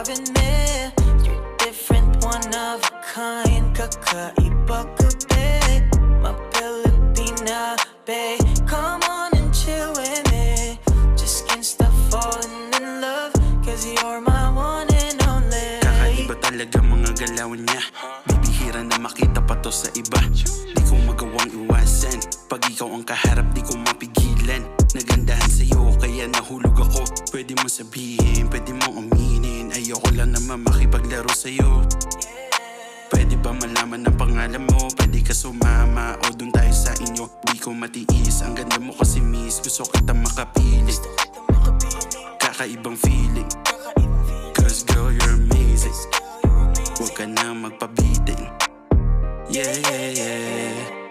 admit you're different, one of a kind. Kakaiba ka, babe, ma-Pilipina, babe. Come on and chill with me. Just can't stop falling in love, cause you're my one and only. Kakaiba talaga mga galaw niya. Bibihira na makita pa to sa iba. Di ko magawang iwasan. Pag ikaw ang kaharap, di ko mapigilan. Nagandahan sa'yo, kaya nahulog ako. Pwede mo sabihin, pwede mo aminin. Ayoko lang naman makipaglaro sa'yo. Pwede ba malaman ang pangalan mo? Pwede ka sumama o dun tayo sa inyo. Di ko matiis, ang ganda mo kasi miss. Gusto kita makapilit. Kakaibang feeling, cause girl you're amazing. Huwag ka na magpabitin. Yeah, yeah, yeah.